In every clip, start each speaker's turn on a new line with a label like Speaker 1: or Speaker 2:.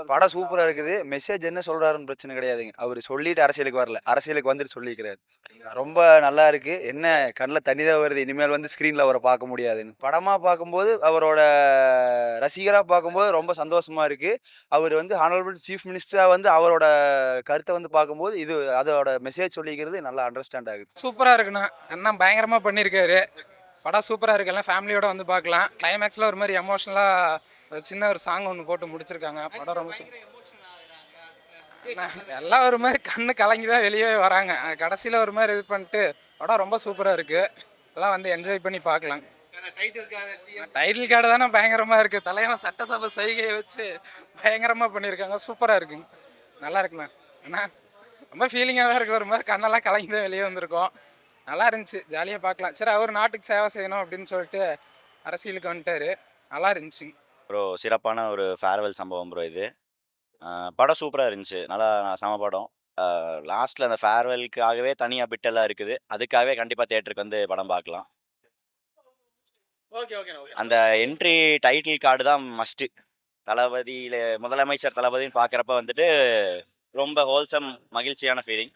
Speaker 1: படம் சூப்பரா இருக்குது. மெசேஜ் என்ன சொல்றாருன்னு பிரச்சனை கிடையாதுங்க. அவரு சொல்லிட்டு அரசியலுக்கு வரல. அரசியலுக்கு வந்துட்டு சொல்லிக்கிறாரு. ரொம்ப நல்லா இருக்கு. என்ன கண்ல தண்ணி தான் வருது. இனிமேல் வந்து ஸ்க்ரீன்ல அவர பார்க்க முடியாதுன்னு. படமா பார்க்கும்போது, அவரோட ரசிகரா பார்க்கும்போது ரொம்ப சந்தோஷமா இருக்கு. அவரு வந்து ஹானரபிள் சீஃப் மினிஸ்டரா வந்து அவரோட கருத்த வந்து பார்க்கும்போது, இது அதோட மெசேஜ் சொல்லிக்கிறது நல்லா அண்டர்ஸ்டாண்ட் ஆகுது.
Speaker 2: சூப்பரா இருக்குண்ணா. அண்ணா பயங்கரமா பண்ணியிருக்காரு. படம் சூப்பரா இருக்கு. எல்லாம் ஃபேமிலியோட வந்து பார்க்கலாம். கிளைமேக்ஸ்ல ஒரு மாதிரி எமோஷனலா சின்ன ஒரு சாங் ஒன்று போட்டு முடிச்சிருக்காங்க. படம் ரொம்ப எல்லாம் ஒரு மாதிரி கண்ணு கலங்கி தான் வெளியே வராங்க. கடைசியில் ஒரு மாதிரி இது பண்ணிட்டு படம் ரொம்ப சூப்பராக இருக்கு. எல்லாம் வந்து என்ஜாய் பண்ணி பார்க்கலாம். டைட்டில் கார்டு தானே பயங்கரமா இருக்கு. தலைவன் சட்டசபை சைகையை வச்சு பயங்கரமா பண்ணியிருக்காங்க. சூப்பரா இருக்குங்க. நல்லா இருக்குண்ணா. அண்ணா ரொம்ப ஃபீலிங்காக தான் இருக்கு. ஒரு மாதிரி கண்ணெல்லாம் கலங்கி தான் வெளியே வந்திருக்கோம். நல்லா இருந்துச்சு. ஜாலியாக பார்க்கலாம். சரி, அவர் நாட்டுக்கு சேவை செய்யணும் அப்படின்னு சொல்லிட்டு அரசியலுக்கு வந்துட்டாரு. நல்லா இருந்துச்சுங்க.
Speaker 3: ப்ரோ சிறப்பான ஒரு ஃபேர்வெல் சம்பவம் ப்ரோ இது. படம் சூப்பராக இருந்துச்சு. நல்லா செம படம். லாஸ்ட்டில் அந்த ஃபேர்வெலுக்காகவே தனியாக பிட்டெல்லாம் இருக்குது. அதுக்காகவே கண்டிப்பாக தியேட்டருக்கு வந்து படம் பார்க்கலாம். அந்த என்ட்ரி டைட்டில் கார்டு தான் மஸ்ட்டு. தளபதியில் முதலமைச்சர் தளபதின்னு பார்க்குறப்ப வந்துட்டு ரொம்ப ஹோல்சம் மகிழ்ச்சியான ஃபீலிங்.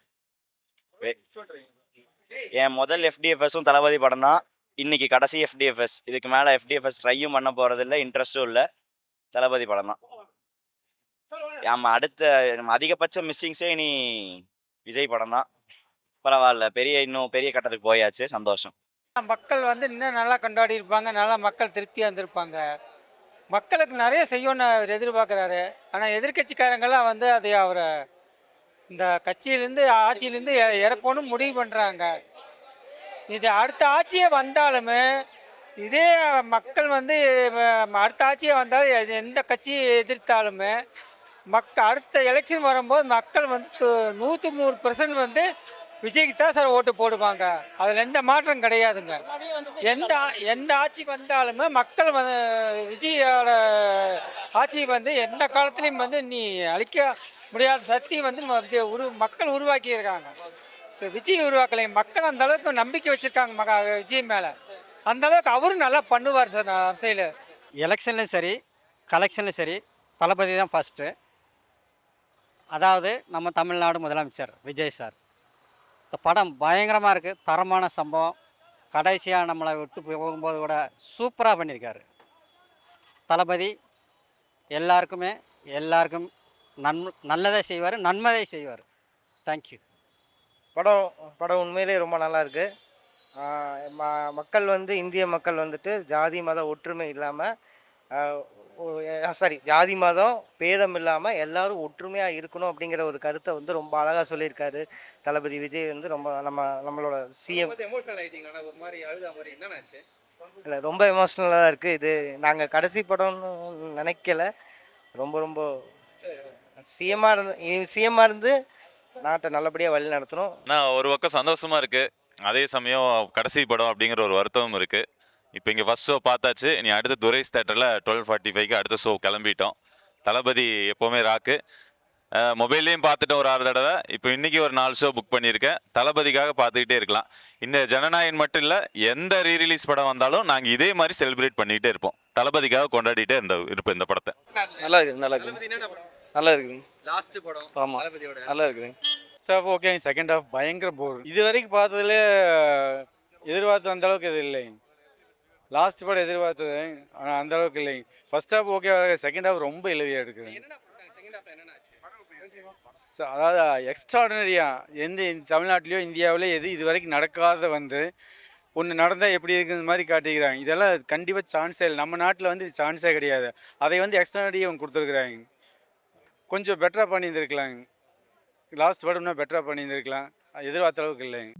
Speaker 3: என் முதல் எஃப்டிஎஃப்எஸும் தளபதி படம் தான். இன்னைக்கு கடைசி எஃப்டிஎஃப்எஸ். இதுக்கு மேலே எஃப்டிஎஃப்எஸ் ட்ரையும் பண்ண போகிறதில்ல, இன்ட்ரெஸ்ட்டும் இல்லை. தளபதி படம் தான். ஆமாம், அடுத்த நம்ம அதிகபட்ச மிஸ்ஸிங்ஸே இனி விஜய் படம் தான். பரவாயில்ல, இன்னும் பெரிய கட்டத்துக்கு போயாச்சு. சந்தோஷம்.
Speaker 4: மக்கள் வந்து இன்னும் நல்லா கொண்டாடி இருப்பாங்க. நல்லா மக்கள் திருப்தியாக இருந்திருப்பாங்க. மக்களுக்கு நிறைய செய்யணும்னு அவர் எதிர்பார்க்குறாரு. ஆனால் எதிர்கட்சிக்காரங்கெல்லாம் வந்து அதை அவரை இந்த கட்சியிலேருந்து ஆட்சியிலேருந்து இறப்போன்னு முடிவு பண்ணுறாங்க. இது அடுத்த ஆட்சியே வந்தாலுமே இதே மக்கள் வந்து அடுத்த ஆட்சியே வந்தாலும் எந்த கட்சியை எதிர்த்தாலுமே அடுத்த எலெக்ஷன் வரும்போது மக்கள் வந்து 100% வந்து விஜய்க்கு தான் சார் ஓட்டு போடுவாங்க. அதில் எந்த மாற்றம் கிடையாதுங்க. எந்த ஆட்சி வந்தாலுமே மக்கள் வந்து விஜயோட ஆட்சி வந்து எந்த காலத்துலேயும் வந்து நீ அழிக்க முடியாத சக்தி வந்து மக்கள் உருவாக்கியிருக்காங்க. ஸோ விஜய் உருவாக்கலை. மக்கள் அந்த அளவுக்கு நம்பிக்கை வச்சுருக்காங்க விஜய் மேலே. அந்த அளவுக்கு அவரும் நல்லா பண்ணுவார் சார் அரசியல். எலெக்ஷன்லையும் சரி கலெக்ஷன்லையும் சரி தளபதி தான் ஃபஸ்ட்டு. அதாவது நம்ம தமிழ்நாடு முதலமைச்சர் விஜய் சார். இந்த படம் பயங்கரமாக இருக்குது. தரமான சம்பவம். கடைசியாக நம்மளை விட்டு போகும்போது கூட சூப்பராக பண்ணியிருக்காரு தளபதி. எல்லாருக்கும் நல்லதை செய்வார், நன்மதை செய்வார். தேங்க்யூ.
Speaker 5: படம் உண்மையிலே ரொம்ப நல்லா இருக்குது. மக்கள் வந்து இந்திய மக்கள் வந்துட்டு ஜாதி மத ஒற்றுமை இல்லாமல் ஜாதி மதம் பேதம் இல்லாமல் எல்லாரும் ஒற்றுமையாக இருக்கணும் அப்படிங்கிற ஒரு கருத்தை வந்து ரொம்ப அழகாக சொல்லியிருக்காரு தளபதி விஜய். வந்து ரொம்ப நம்மளோட சிஎம். இல்லை, ரொம்ப எமோஷ்னலாக தான் இருக்குது. இது நாங்கள் கடைசி படம்னு நினைக்கல. ரொம்ப சிஎம்மாக இருந்து நாட்டை நல்லபடியாக வழி நடத்தணும்.
Speaker 6: நான் ஒரு பக்கம் சந்தோஷமாக இருக்குது, அதே சமயம் கடைசி படம் அப்படிங்கிற ஒரு வருத்தமும் இருக்குது. இப்போ இங்கே ஃபஸ்ட் ஷோ பார்த்தாச்சு. இனி அடுத்த துரைஸ் தேட்டரில் 12:45 அடுத்த ஷோ கிளம்பிட்டோம். தளபதி எப்போவுமே ராக்கு. மொபைல்லையும் பார்த்துட்டோம் ஒரு 6 தடவை. இப்போ இன்றைக்கி ஒரு 4 ஷோ புக் பண்ணியிருக்கேன். தளபதிக்காக பார்த்துக்கிட்டே இருக்கலாம். இந்த ஜனநாயகன் மட்டும் இல்லை, எந்த ரீரிலீஸ் படம் வந்தாலும் நாங்கள் இதே மாதிரி செலிப்ரேட் பண்ணிகிட்டே இருப்போம். தளபதிக்காக கொண்டாடிட்டே இருப்போம் இந்த படத்தை.
Speaker 7: நல்லா இருக்குது.
Speaker 2: லாஸ்ட் படம்.
Speaker 7: ஆமாம், நல்லா இருக்குது.
Speaker 8: First half okay, second half பயங்கர போர். இது வரைக்கும் பார்த்ததுல எதிர்பார்த்து அந்த அளவுக்கு இது இல்லைங்க. லாஸ்ட் படம் எதிர்பார்த்தது ஆனால் அந்த அளவுக்கு இல்லைங்க. First half okay, second half ரொம்ப இலவியாக இருக்குது. அதாவது எக்ஸ்ட்ராடினரியாக எந்த தமிழ்நாட்டிலையோ இந்தியாவிலையோ இது வரைக்கும் நடக்காத வந்து ஒன்று நடந்தால் எப்படி இருக்குன்ற மாதிரி காட்டிக்கிறாங்க. இதெல்லாம் கண்டிப்பாக சான்ஸே இல்லை. நம்ம நாட்டில் வந்து இது சான்ஸே கிடையாது. அதை வந்து எக்ஸ்ட்ராடினரியாக அவங்க கொடுத்துருக்குறாங்க. கொஞ்சம் பெட்டராக பண்ணியிருந்துருக்கலாங்க. லாஸ்ட் படம் இன்னும் பெட்டராக பண்ணியிருந்துருக்கலாம். எதிர்பார்த்த அளவுக்கு இல்லைங்க.